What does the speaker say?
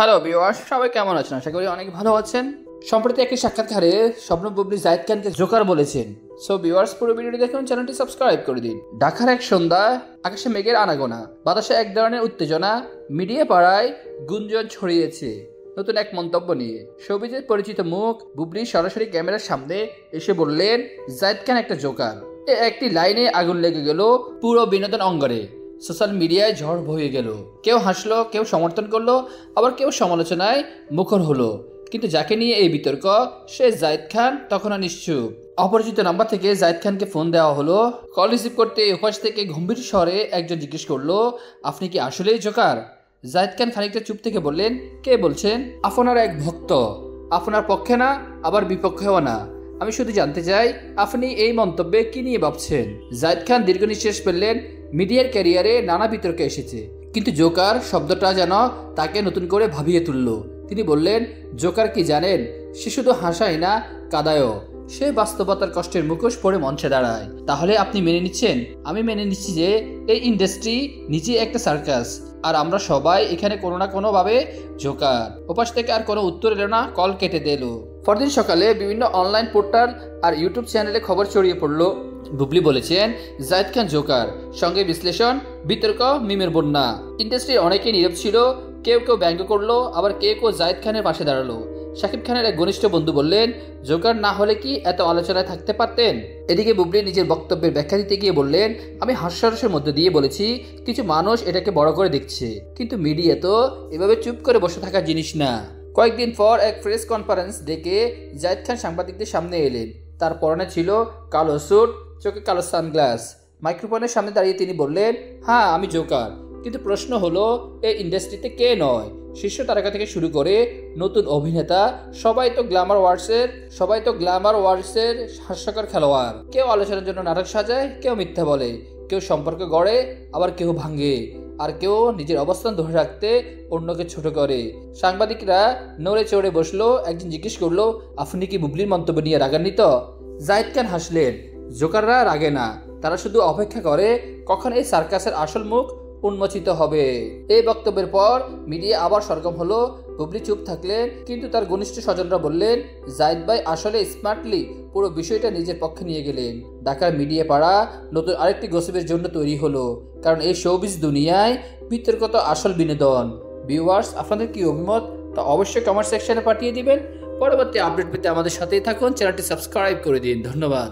Hello viewers, সবাই কেমন আছেন? আশা করি অনেক ভালো আছেন। সম্প্রতি একটি সাক্ষাৎকারে স্বপ্নব বুবলি জাহিদ খানকে জোকার বলেছেন। সো ভিউয়ার্স, পুরো ভিডিওটি দেখুন, চ্যানেলটি সাবস্ক্রাইব করে দিন। ঢাকার এক সন্ধ্যা, আকাশে মেঘের আনাগোনা, বাতাসে এক ধরনের উত্তেজনা, মিডিয়া পাড়ায় গুঞ্জন ছড়িয়েছে নতুন এক মন্তব্য নিয়ে। শোবিজের পরিচিত মুখ বুবলি সরাসরি ক্যামেরার সামনে এসে বললেন, জাহিদ খান একটা জোকার। একটি লাইনে আগুন লেগে গেল পুরো বিনোদন অঙ্গনে। সোশ্যাল মিডিয়ায় ঝড় বয়ে গেল। কেউ হাসলো, কেউ সমর্থন করলো, আবার কেউ সমালোচনায় মুখর হলো। কিন্তু যাকে নিয়ে এই বিতর্ক, সে জাহিদ খান তখনও নিশ্চুপ। অপরিচিত নাম্বার থেকে জাহিদ খানকে ফোন দেওয়া হলো। কল রিসিভ করতে ওপাশ থেকে গম্ভীর স্বরে একজন জিজ্ঞেস করলো, আপনি কি আসলেই জোকার? জাহিদ খান খানিকটা চুপ থেকে বললেন, কে বলছেন? আপনার এক ভক্ত। আপনার পক্ষে না, আবার বিপক্ষেও না। আমি শুধু জানতে চাই, আপনি এই মন্তব্যে কি নিয়ে ভাবছেন? জাহিদ খান দীর্ঘ নিঃশ্বাস ফেললেন। মিডিয়ার ক্যারিয়ারে নানা বিতর্কে এসেছে, কিন্তু জোকার শব্দটা যেন তাকে নতুন করে ভাবিয়ে তুলল। তিনি বললেন, জোকার কি জানেন? সে শুধু হাসায় না, কাঁদায়ও। সে বাস্তবতার কষ্টের মুখোশ পরে মঞ্চে দাঁড়ায়। তাহলে আপনি মেনে নিচ্ছেন? আমি মেনে নিচ্ছি যে এই ইন্ডাস্ট্রি নিজে একটা সার্কাস, আর আমরা সবাই এখানে কোনো না কোনো ভাবে জোকার। ওপাশ থেকে আর কোনো উত্তর এলো না, কল কেটে দিল। পরদিন সকালে বিভিন্ন অনলাইন পোর্টাল আর ইউটিউব চ্যানেলে খবর ছড়িয়ে পড়লো, বুবলি বলেছেন জাহিদ খান জোকার। সঙ্গে বিশ্লেষণ, বিতর্ক, মিমের বন্যা। ইন্ডাস্ট্রির অনেকেই নীরব ছিল। কেউ কেউ ব্যঙ্গ করলো, আবার কেউ কেউ জাহিদ খানের পাশে দাঁড়ালো। শাকিব খানের এক ঘনিষ্ঠ বন্ধু বললেন, জোকার না হলে কি এত আলোচনায় থাকতে পারতেন? এদিকে বুবলি নিজের বক্তব্যের ব্যাখ্যা দিতে গিয়ে বললেন, আমি হাস্যরসের মধ্যে দিয়ে বলেছি, কিছু মানুষ এটাকে বড় করে দেখছে, কিন্তু মিডিয়া তো এভাবে চুপ করে বসে থাকার জিনিস না। কয়েকদিন পর এক প্রেস কনফারেন্স ডেকে জাহিদ খান সাংবাদিকদের সামনে এলেন। তার পরনে ছিল কালো স্যুট, চোখে কালো সানগ্লাস। মাইক্রোফোনের সামনে দাঁড়িয়ে তিনি বললেন, হ্যাঁ আমি জোকার, কিন্তু প্রশ্ন হলো এই ইন্ডাস্ট্রিতে কে নয়? শীর্ষ তারকা থেকে শুরু করে নতুন অভিনেতা, সবাই তো গ্ল্যামার ওয়ার্ডসের হাস্যকর খেলোয়াড়। কেউ আলোচনার জন্য নাটক সাজায়, কেউ মিথ্যা বলে, কেউ সম্পর্ক গড়ে, আবার কেউ ভাঙে, আর কেউ নিজের অবস্থান ধরে রাখতে অন্যকে ছোট করে। সাংবাদিকরা নড়ে চড়ে বসলো। একজন জিজ্ঞেস করলো, আপনি কি বুবলির মন্তব্য নিয়ে রাগান্বিত? জাহিদ খান হাসলেন, জোকাররা রাগে না, তারা শুধু অপেক্ষা করে কখন এই সার্কাসের আসল মুখ উন্মোচিত হবে। এই বক্তব্যের পর মিডিয়া আবার সরগম হলো। বুবলি চুপ থাকলেন, কিন্তু তার ঘনিষ্ঠ স্বজনরা বললেন, জাহিদ ভাই আসলে স্মার্টলি পুরো বিষয়টা নিজের পক্ষে নিয়ে গেলেন। ঢাকার মিডিয়া পাড়া নতুন আরেকটি গসিপের জন্য তৈরি হলো, কারণ এই শোবিজ দুনিয়ায় বিতর্ক তো আসল বিনোদন। ভিউয়ার্স, আপনাদের কি অভিমত তা অবশ্যই কমেন্ট সেকশনে পাঠিয়ে দিবেন। পরবর্তী আপডেট পেতে আমাদের সাথেই থাকুন, চ্যানেলটি সাবস্ক্রাইব করে দিন। ধন্যবাদ।